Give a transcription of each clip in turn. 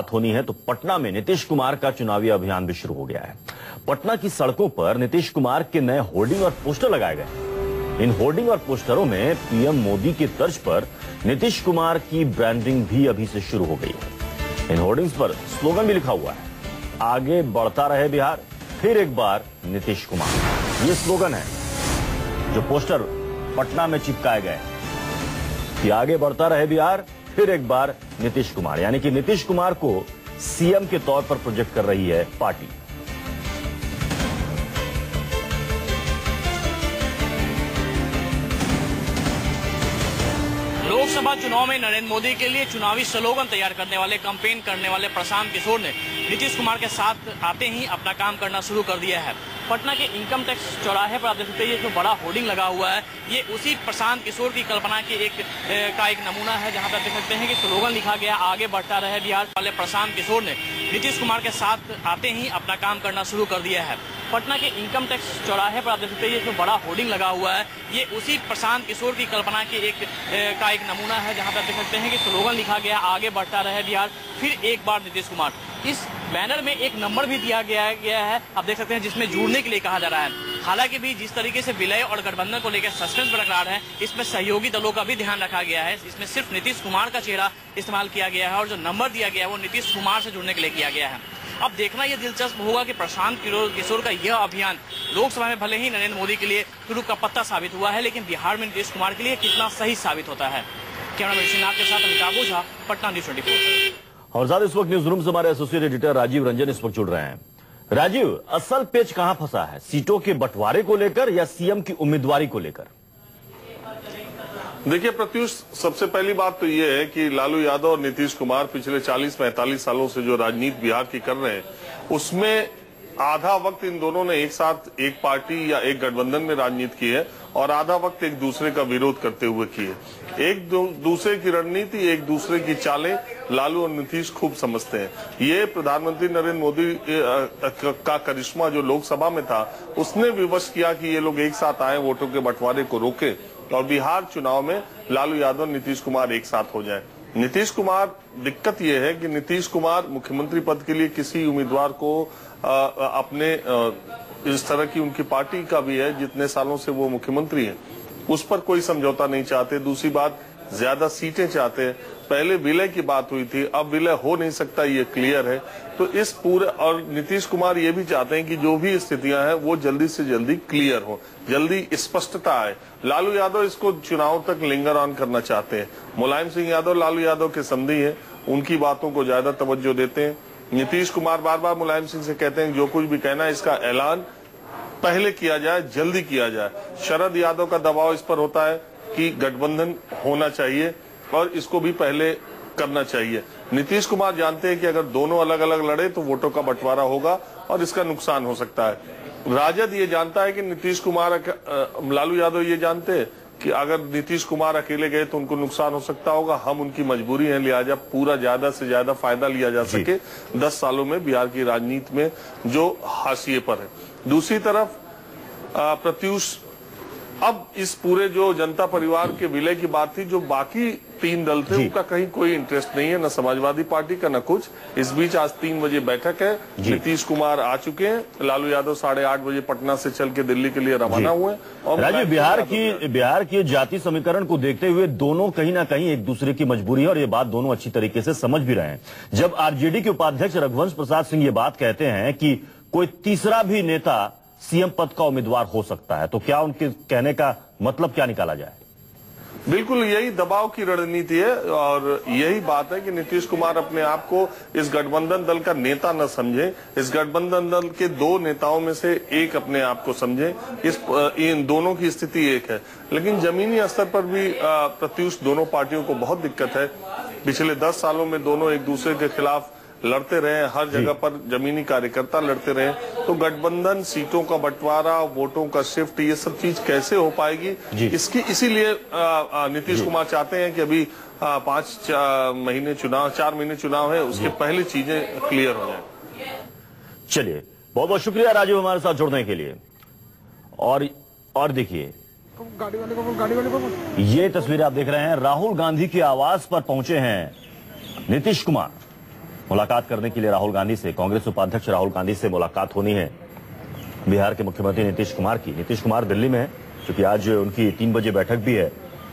बात होनी है तो पटना में नीतीश कुमार का चुनावी अभियान भी शुरू हो गया है। पटना की सड़कों पर नीतीश कुमार के नए होर्डिंग और पोस्टर लगाए गए। इन होर्डिंग और पोस्टरों में पीएम मोदी की तर्ज पर नीतीश कुमार की ब्रांडिंग भी अभी से शुरू हो गई है। इन होर्डिंग्स पर स्लोगन भी लिखा हुआ है, आगे बढ़ता रहे बिहार, फिर एक बार नीतीश कुमार। ये स्लोगन है जो पोस्टर पटना में चिपकाए गए कि आगे बढ़ता रहे बिहार, फिर एक बार नीतीश कुमार, यानी कि नीतीश कुमार को सीएम के तौर पर प्रोजेक्ट कर रही है पार्टी। लोकसभा चुनाव में नरेंद्र मोदी के लिए चुनावी स्लोगन तैयार करने वाले, कैंपेन करने वाले प्रशांत किशोर ने नीतीश कुमार के साथ आते ही अपना काम करना शुरू कर दिया है। पटना के इनकम टैक्स चौराहे पर आप देख सकते हैं, ये जो बड़ा होर्डिंग लगा हुआ है, ये उसी प्रशांत किशोर की कल्पना के एक नमूना है, जहां पर आप देख सकते हैं कि स्लोगन लिखा गया, आगे बढ़ता रहे बिहार। वाले प्रशांत किशोर ने नीतीश कुमार के साथ आते ही अपना काम करना शुरू कर दिया है। पटना के इनकम टैक्स चौराहे पर आप देख सकते हैं, ये जो बड़ा होर्डिंग लगा हुआ है, ये उसी प्रशांत किशोर की कल्पना के एक नमूना है, जहां पर आप देख सकते हैं कि स्लोगन लिखा गया, आगे बढ़ता रहे बिहार, फिर एक बार नीतीश कुमार। इस बैनर में एक नंबर भी दिया गया है, आप देख सकते हैं, जिसमें जुड़ने के लिए कहा जा रहा है। हालांकि भी जिस तरीके से विलय और गठबंधन को लेकर सस्पेंस बरकरार है, इसमें सहयोगी दलों का भी ध्यान रखा गया है। इसमें सिर्फ नीतीश कुमार का चेहरा इस्तेमाल किया गया है और जो नंबर दिया गया है वो नीतीश कुमार से जुड़ने के लिए किया गया है। अब देखना यह दिलचस्प होगा कि प्रशांत किशोर का यह अभियान लोकसभा में भले ही नरेंद्र मोदी के लिए तुरुप का पत्ता साबित हुआ है, लेकिन बिहार में नीतीश कुमार के लिए कितना सही साबित होता है। कैमरामैन श्रीनाथ के साथ अमिताभ ओझा, पटना न्यूज़ 24। और ज्यादा इस वक्त न्यूज रूम से हमारे एसोसिएट एडिटर राजीव रंजन इस वक्त जुड़ रहे हैं। राजीव, असल पेच कहां फंसा है, सीटों के बंटवारे को लेकर या सीएम की उम्मीदवारी को लेकर? देखिए प्रत्युष, सबसे पहली बात तो ये है कि लालू यादव और नीतीश कुमार पिछले 40-45 सालों से जो राजनीति बिहार की कर रहे हैं, उसमें आधा वक्त इन दोनों ने एक साथ एक पार्टी या एक गठबंधन में राजनीति की है और आधा वक्त एक दूसरे का विरोध करते हुए की है। एक दूसरे की रणनीति, एक दूसरे की चालें लालू और नीतीश खूब समझते हैं। ये प्रधानमंत्री नरेंद्र मोदी का करिश्मा जो लोकसभा में था, उसने विवश किया कि ये लोग एक साथ आए, वोटों के बंटवारे को रोके और बिहार चुनाव में लालू यादव और नीतीश कुमार एक साथ हो जाए। नीतीश कुमार, दिक्कत यह है कि नीतीश कुमार मुख्यमंत्री पद के लिए किसी उम्मीदवार को अपने इस तरह की उनकी पार्टी का भी है, जितने सालों से वो मुख्यमंत्री हैं, उस पर कोई समझौता नहीं चाहते। दूसरी बात, ज्यादा सीटें चाहते हैं। पहले विलय की बात हुई थी, अब विलय हो नहीं सकता, ये क्लियर है। तो इस पूरे, और नीतीश कुमार ये भी चाहते हैं कि जो भी स्थितियां हैं वो जल्दी से जल्दी क्लियर हो, जल्दी स्पष्टता आए। लालू यादव इसको चुनाव तक लिंगर ऑन करना चाहते हैं। मुलायम सिंह यादव लालू यादव के समधी हैं, उनकी बातों को ज्यादा तवज्जो देते हैं। नीतीश कुमार बार बार मुलायम सिंह से कहते हैं जो कुछ भी कहना है इसका ऐलान पहले किया जाए, जल्दी किया जाए। शरद यादव का दबाव इस पर होता है कि गठबंधन होना चाहिए और इसको भी पहले करना चाहिए। नीतीश कुमार जानते हैं कि अगर दोनों अलग अलग लड़े तो वोटों का बंटवारा होगा और इसका नुकसान हो सकता है। राजद ये जानता है कि नीतीश कुमार, लालू यादव ये जानते हैं कि अगर नीतीश कुमार अकेले गए तो उनको नुकसान हो सकता होगा। हम उनकी मजबूरी है, लिहाजा पूरा ज्यादा से ज्यादा फायदा लिया जा सके 10 सालों में बिहार की राजनीति में जो हाशिए पर है। दूसरी तरफ प्रत्युष, अब इस पूरे जो जनता परिवार के विलय की बात थी, जो बाकी 3 दल थे उनका कहीं कोई इंटरेस्ट नहीं है, न समाजवादी पार्टी का न कुछ। इस बीच आज 3 बजे बैठक है, नीतीश कुमार आ चुके हैं, लालू यादव 8:30 बजे पटना से चल के दिल्ली के लिए रवाना हुए। और राजीव, बिहार की जाति समीकरण को देखते हुए दोनों कहीं ना कहीं एक दूसरे की मजबूरी है और ये बात दोनों अच्छी तरीके से समझ भी रहे हैं। जब आरजेडी के उपाध्यक्ष रघुवंश प्रसाद सिंह ये बात कहते हैं कि कोई तीसरा भी नेता सीएम पद का उम्मीदवार हो सकता है, तो क्या उनके कहने का मतलब क्या निकाला जाए? बिल्कुल यही दबाव की रणनीति है और यही बात है कि नीतीश कुमार अपने आप को इस गठबंधन दल का नेता न समझे, इस गठबंधन दल के 2 नेताओं में से एक अपने आप को समझे। इन दोनों की स्थिति एक है, लेकिन जमीनी स्तर पर भी प्रत्युष दोनों पार्टियों को बहुत दिक्कत है। पिछले 10 सालों में दोनों एक दूसरे के खिलाफ लड़ते रहे, हर जगह पर जमीनी कार्यकर्ता लड़ते रहे। तो गठबंधन, सीटों का बंटवारा, वोटों का शिफ्ट, ये सब चीज कैसे हो पाएगी, इसीलिए नीतीश कुमार चाहते हैं कि अभी 4 महीने चुनाव है, उसके पहले चीजें क्लियर हो जाए। चलिए, बहुत बहुत शुक्रिया राजीव हमारे साथ जुड़ने के लिए। और देखिए, ये तस्वीरें आप देख रहे हैं, राहुल गांधी के आवास पर पहुंचे हैं नीतीश कुमार। मुलाकात करने के लिए राहुल गांधी से, कांग्रेस उपाध्यक्ष राहुल गांधी से मुलाकात होनी है बिहार के मुख्यमंत्री नीतीश कुमार की। नीतीश कुमार दिल्ली में है, क्योंकि आज उनकी 3 बजे बैठक भी है,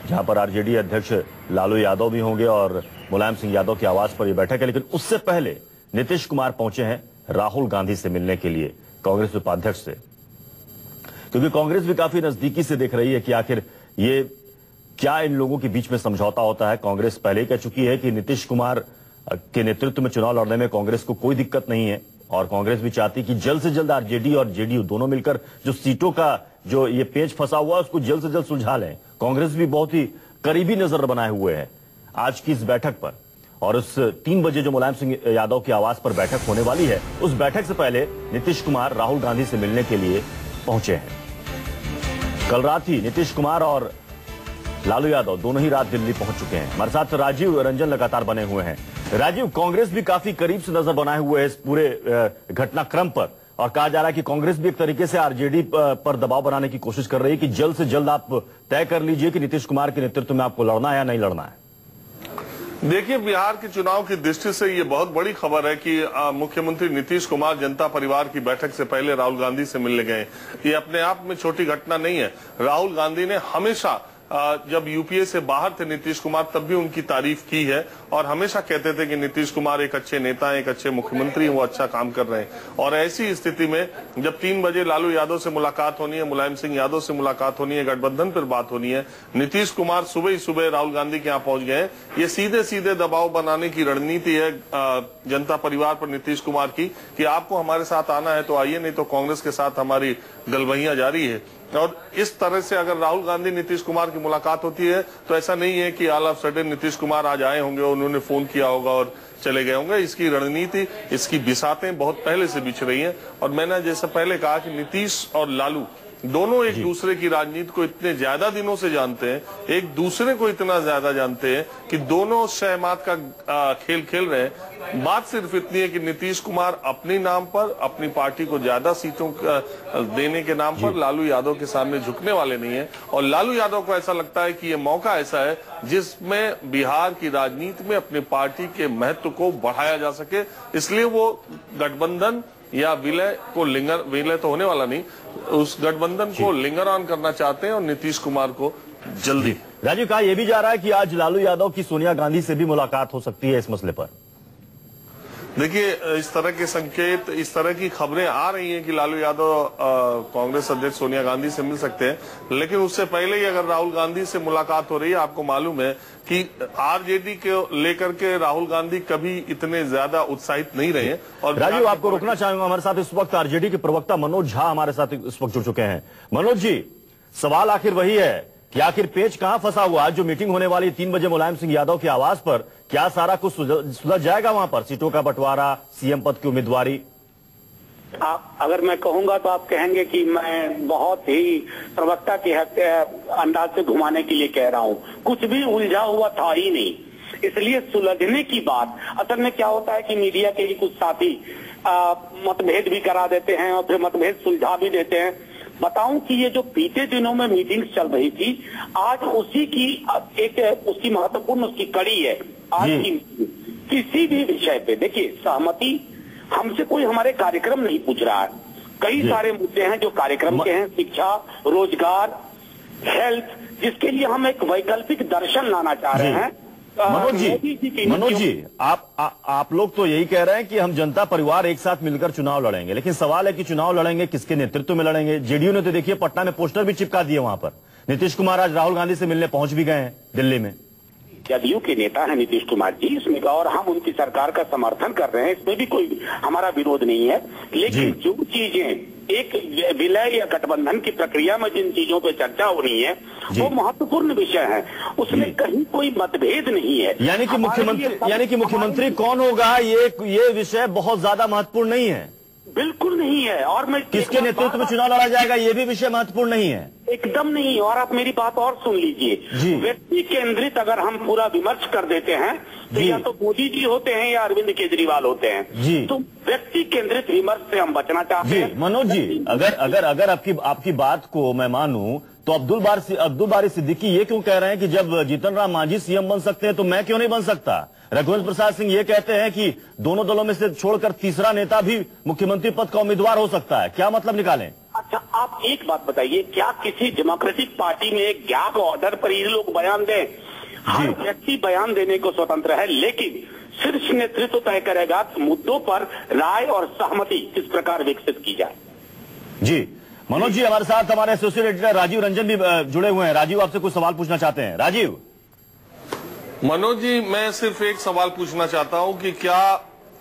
जहां पर आरजेडी अध्यक्ष लालू यादव भी होंगे और मुलायम सिंह यादव के आवास पर यह बैठक है। लेकिन उससे पहले नीतीश कुमार पहुंचे हैं राहुल गांधी से मिलने के लिए, कांग्रेस उपाध्यक्ष से, क्योंकि कांग्रेस भी काफी नजदीकी से देख रही है कि आखिर ये क्या इन लोगों के बीच में समझौता होता है। कांग्रेस पहले ही कह चुकी है कि नीतीश कुमार के नेतृत्व में चुनाव लड़ने में कांग्रेस को कोई दिक्कत नहीं है, और कांग्रेस भी चाहती कि जल्द से जल्द आरजेडी और जेडीयू दोनों मिलकर जो सीटों का जो ये पेच फंसा हुआ है उसको जल्द से जल्द सुलझा लें। कांग्रेस भी बहुत ही करीबी नजर बनाए हुए है आज की इस बैठक पर, और उस 3 बजे जो मुलायम सिंह यादव के आवास पर बैठक होने वाली है, उस बैठक से पहले नीतीश कुमार राहुल गांधी से मिलने के लिए पहुंचे हैं। कल रात ही नीतीश कुमार और लालू यादव दोनों ही रात दिल्ली पहुंच चुके हैं। हमारे साथ राजीव रंजन लगातार बने हुए हैं। राजीव, कांग्रेस भी काफी करीब से नजर बनाए हुए है इस पूरे घटनाक्रम पर, और कहा जा रहा है कि कांग्रेस भी एक तरीके से आरजेडी पर दबाव बनाने की कोशिश कर रही है कि जल्द से जल्द आप तय कर लीजिए कि नीतीश कुमार के नेतृत्व में आपको लड़ना है या नहीं लड़ना है। देखिए, बिहार के चुनाव की दृष्टि से ये बहुत बड़ी खबर है कि मुख्यमंत्री नीतीश कुमार जनता परिवार की बैठक से पहले राहुल गांधी से मिलने गए। ये अपने आप में छोटी घटना नहीं है। राहुल गांधी ने हमेशा जब यूपीए से बाहर थे नीतीश कुमार, तब भी उनकी तारीफ की है और हमेशा कहते थे कि नीतीश कुमार एक अच्छे नेता हैं, एक अच्छे मुख्यमंत्री हैं, वो अच्छा काम कर रहे हैं। और ऐसी स्थिति में जब 3 बजे लालू यादव से मुलाकात होनी है, मुलायम सिंह यादव से मुलाकात होनी है, गठबंधन पर बात होनी है, नीतीश कुमार सुबह ही सुबह राहुल गांधी के यहाँ पहुंच गए। ये सीधे सीधे दबाव बनाने की रणनीति है जनता परिवार पर नीतीश कुमार की कि आपको हमारे साथ आना है तो आइए, नहीं तो कांग्रेस के साथ हमारी गलबहियां जारी है। और इस तरह से अगर राहुल गांधी नीतीश कुमार की मुलाकात होती है तो ऐसा नहीं है कि all of sudden Nitish Kumar आज आए होंगे, उन्होंने फोन किया होगा और चले गए होंगे। इसकी रणनीति, इसकी बिसातें बहुत पहले से बिछ रही हैं। और मैंने जैसे पहले कहा कि नीतीश और लालू दोनों एक दूसरे की राजनीति को इतने ज्यादा दिनों से जानते हैं, एक दूसरे को इतना ज्यादा जानते हैं कि दोनों शहमात का खेल खेल रहे हैं। बात सिर्फ इतनी है कि नीतीश कुमार अपने नाम पर, अपनी पार्टी को ज्यादा सीटों देने के नाम पर लालू यादव के सामने झुकने वाले नहीं है। और लालू यादव को ऐसा लगता है कि ये मौका ऐसा है जिसमें बिहार की राजनीति में अपनी पार्टी के महत्व को बढ़ाया जा सके, इसलिए वो गठबंधन या विलय तो होने वाला नहीं, उस गठबंधन को लिंगर ऑन करना चाहते हैं और नीतीश कुमार को जल्दी। राजीव, कहा यह भी जा रहा है कि आज लालू यादव की सोनिया गांधी से भी मुलाकात हो सकती है इस मसले पर। देखिए, इस तरह के संकेत, इस तरह की खबरें आ रही हैं कि लालू यादव कांग्रेस अध्यक्ष सोनिया गांधी से मिल सकते हैं, लेकिन उससे पहले ही अगर राहुल गांधी से मुलाकात हो रही है, आपको मालूम है कि आरजेडी को लेकर के राहुल गांधी कभी इतने ज्यादा उत्साहित नहीं रहे। और राजीव, आपको रोकना चाहूंगा, हमारे साथ इस वक्त आरजेडी के प्रवक्ता मनोज झा हमारे साथ इस वक्त जुड़ चुके हैं। मनोज जी, सवाल आखिर वही है कि आखिर पेच कहां फंसा हुआ? आज जो मीटिंग होने वाली 3 बजे मुलायम सिंह यादव के आवास पर, क्या सारा कुछ सुलझ जाएगा वहां पर? सीटों का बंटवारा, सीएम पद की उम्मीदवारी? अगर मैं कहूंगा तो आप कहेंगे कि मैं बहुत ही प्रवक्ता के अंदाज से घुमाने के लिए कह रहा हूं। कुछ भी उलझा हुआ था ही नहीं, इसलिए सुलझने की बात। असल में क्या होता है कि मीडिया के ही कुछ साथी मतभेद भी करा देते हैं और फिर मतभेद सुलझा भी देते हैं। बताऊं कि ये जो बीते दिनों में मीटिंग्स चल रही थी, आज उसी की एक उसकी महत्वपूर्ण उसकी कड़ी है। आज की किसी भी विषय पे देखिए, सहमति हमसे कोई हमारे कार्यक्रम नहीं पूछ रहा है। कई सारे मुद्दे हैं जो कार्यक्रम के हैं, शिक्षा, रोजगार, हेल्थ, जिसके लिए हम एक वैकल्पिक दर्शन लाना चाह रहे हैं। मनोज जी, आप लोग तो यही कह रहे हैं कि हम जनता परिवार एक साथ मिलकर चुनाव लड़ेंगे, लेकिन सवाल है कि चुनाव लड़ेंगे किसके नेतृत्व में लड़ेंगे? जेडीयू ने तो देखिए पटना में पोस्टर भी चिपका दिए वहां पर। नीतीश कुमार आज राहुल गांधी से मिलने पहुंच भी गए हैं दिल्ली में। जदयू के नेता हैं नीतीश कुमार जी, इसमें और हम उनकी सरकार का समर्थन कर रहे हैं, इसमें भी कोई हमारा विरोध नहीं है। लेकिन जो चीजें एक विलय या गठबंधन की प्रक्रिया में जिन चीजों पे चर्चा हो रही है, वो महत्वपूर्ण विषय है, उसमें कहीं कोई मतभेद नहीं है। यानी कि मुख्यमंत्री कौन होगा, ये विषय बहुत ज्यादा महत्वपूर्ण नहीं है। बिल्कुल नहीं है। और मैं किसके नेतृत्व में चुनाव लड़ा जाएगा, ये भी विषय महत्वपूर्ण नहीं है। एकदम नहीं। और आप मेरी बात और सुन लीजिए, व्यक्ति केंद्रित अगर हम पूरा विमर्श कर देते हैं तो या तो मोदी जी होते हैं या अरविंद केजरीवाल होते हैं। तो व्यक्ति केंद्रित विमर्श से हम बचना चाहते हैं। मनोज जी, अगर आपकी बात को मैं मानूं तो अब्दुल बारी सिद्दीकी ये क्यों कह रहे हैं कि जब जीतन राम मांझी सीएम बन सकते हैं तो मैं क्यों नहीं बन सकता? रघुवंश प्रसाद सिंह ये कहते हैं कि दोनों दलों में से छोड़कर तीसरा नेता भी मुख्यमंत्री पद का उम्मीदवार हो सकता है। क्या मतलब निकालें? अच्छा, आप एक बात बताइए, क्या किसी डेमोक्रेटिक पार्टी में एक गैग ऑर्डर पर ये लोग बयान दें? हर व्यक्ति बयान देने को स्वतंत्र है, लेकिन शीर्ष नेतृत्व तय करेगा कि मुद्दों पर राय और सहमति किस प्रकार विकसित की जाए। जी मनोज जी, हमारे साथ हमारे एसोसिएट एडिटर राजीव रंजन भी जुड़े हुए हैं। राजीव, आपसे कुछ सवाल पूछना चाहते हैं। राजीव। मनोज जी, मैं सिर्फ एक सवाल पूछना चाहता हूं कि क्या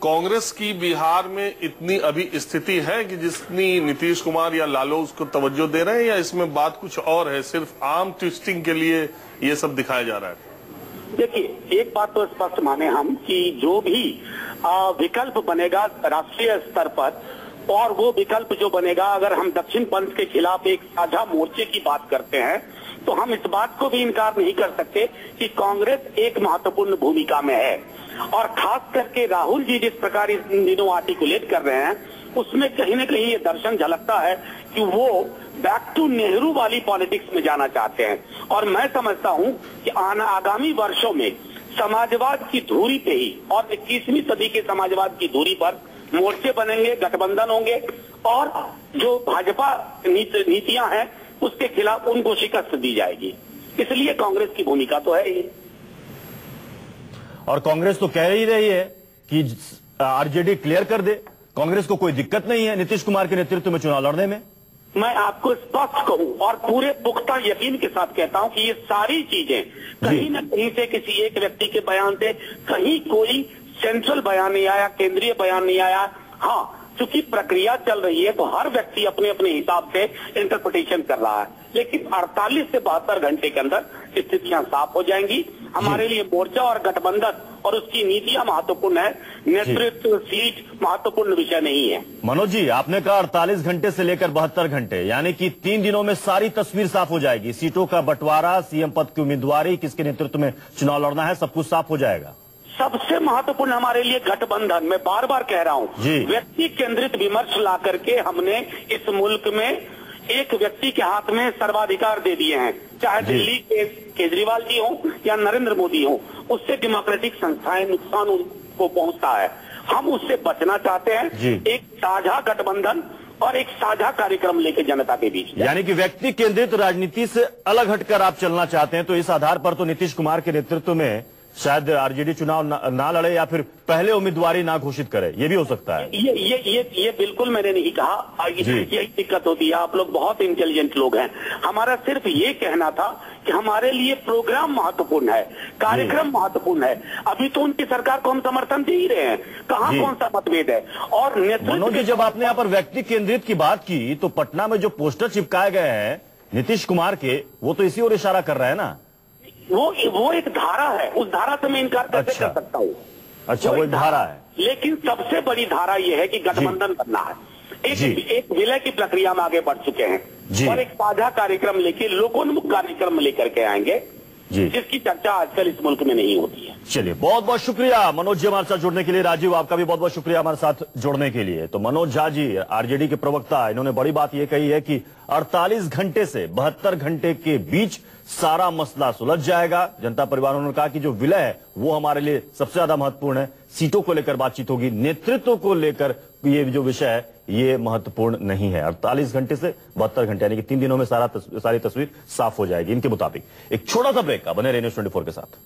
कांग्रेस की बिहार में इतनी अभी स्थिति है कि जितनी नीतीश कुमार या लालू उसको तवज्जो दे रहे हैं, या इसमें बात कुछ और है, सिर्फ आम ट्विस्टिंग के लिए ये सब दिखाया जा रहा है? देखिए, एक बात तो स्पष्ट माने हम कि जो भी विकल्प बनेगा राष्ट्रीय स्तर पर, और वो विकल्प जो बनेगा, अगर हम दक्षिण पंथ के खिलाफ एक साझा मोर्चे की बात करते हैं तो हम इस बात को भी इनकार नहीं कर सकते कि कांग्रेस एक महत्वपूर्ण भूमिका में है। और खास करके राहुल जी जिस प्रकार इन दिनों आर्टिकुलेट कर रहे हैं, उसमें कहीं न कहीं ये दर्शन झलकता है कि वो बैक टू नेहरू वाली पॉलिटिक्स में जाना चाहते हैं। और मैं समझता हूं कि आगामी वर्षों में समाजवाद की धुरी पे ही, और 21वीं सदी के समाजवाद की धुरी पर मोर्चे बनेंगे, गठबंधन होंगे, और जो भाजपा नीतियां हैं उसके खिलाफ उनको शिकस्त दी जाएगी। इसलिए कांग्रेस की भूमिका तो है ही। और कांग्रेस तो कह ही रही है कि आरजेडी क्लियर कर दे, कांग्रेस को कोई दिक्कत नहीं है नीतीश कुमार के नेतृत्व में चुनाव लड़ने में। मैं आपको स्पष्ट कहूं और पूरे पुख्ता यकीन के साथ कहता हूं कि ये सारी चीजें कहीं न कहीं से किसी एक व्यक्ति के बयान से, कहीं कोई सेंट्रल बयान नहीं आया, केंद्रीय बयान नहीं आया। हाँ, चूंकि प्रक्रिया चल रही है तो हर व्यक्ति अपने अपने हिसाब से इंटरप्रिटेशन कर रहा है, लेकिन 48 से 72 घंटे के अंदर स्थितियां साफ हो जाएंगी। हमारे लिए मोर्चा और गठबंधन और उसकी नीतियां महत्वपूर्ण है, नेतृत्व सीट महत्वपूर्ण विषय नहीं है। मनोज जी, आपने कहा 48 घंटे से लेकर 72 घंटे, यानी कि 3 दिनों में सारी तस्वीर साफ हो जाएगी। सीटों का बंटवारा, सीएम पद की उम्मीदवारी, किसके नेतृत्व में चुनाव लड़ना है, सब कुछ साफ हो जाएगा। सबसे महत्वपूर्ण हमारे लिए गठबंधन, मैं बार बार कह रहा हूं, व्यक्ति केंद्रित विमर्श ला करके हमने इस मुल्क में एक व्यक्ति के हाथ में सर्वाधिकार दे दिए हैं, चाहे दिल्ली के केजरीवाल जी हो या नरेंद्र मोदी हो। उससे डेमोक्रेटिक संस्थाएं नुकसान उनको पहुंचता है। हम उससे बचना चाहते हैं, एक साझा गठबंधन और एक साझा कार्यक्रम लेकर जनता के बीच। यानी कि व्यक्ति केंद्रित राजनीति से अलग हटकर आप चलना चाहते हैं। तो इस आधार पर तो नीतीश कुमार के नेतृत्व में शायद आरजेडी चुनाव ना लड़े या फिर पहले उम्मीदवारी ना घोषित करे, ये भी हो सकता है। ये बिल्कुल मैंने नहीं कहा। यही दिक्कत होती है, आप लोग बहुत इंटेलिजेंट लोग हैं। हमारा सिर्फ ये कहना था कि हमारे लिए प्रोग्राम महत्वपूर्ण है, कार्यक्रम महत्वपूर्ण है। अभी तो उनकी सरकार को हम समर्थन दे ही रहे हैं, कहाँ कौन सा मतभेद है। और मनोज जी, जब आपने यहाँ पर व्यक्ति केंद्रित की बात की तो पटना में जो पोस्टर चिपकाए गए हैं नीतीश कुमार के, वो तो इसी ओर इशारा कर रहा है ना। वो एक धारा है, उस धारा से मैं इनकार कैसे कर सकता हूँ। अच्छा, वो एक धारा है, लेकिन सबसे बड़ी धारा ये है कि गठबंधन करना है। एक विलय की प्रक्रिया में आगे बढ़ चुके हैं और एक साझा कार्यक्रम लेके, लोकोन्मुख कार्यक्रम लेकर के आएंगे, जिसकी चर्चा आजकल इस मुल्क में नहीं होती है। चलिए, बहुत बहुत शुक्रिया मनोज जी हमारे साथ जुड़ने के लिए। राजीव, आपका भी बहुत बहुत शुक्रिया हमारे साथ जुड़ने के लिए। तो मनोज झा जी, आरजेडी के प्रवक्ता, इन्होंने बड़ी बात यह कही है कि 48 घंटे से 72 घंटे के बीच सारा मसला सुलझ जाएगा। जनता परिवार ने कहा कि जो विलय है वो हमारे लिए सबसे ज्यादा महत्वपूर्ण है। सीटों को लेकर बातचीत होगी, नेतृत्व को लेकर ये जो विषय है ये महत्वपूर्ण नहीं है। 48 घंटे से 72 घंटे यानी कि 3 दिनों में सारी तस्वीर साफ हो जाएगी इनके मुताबिक। एक छोटा सा ब्रेक, बने रहिए न्यूज़ 24 के साथ।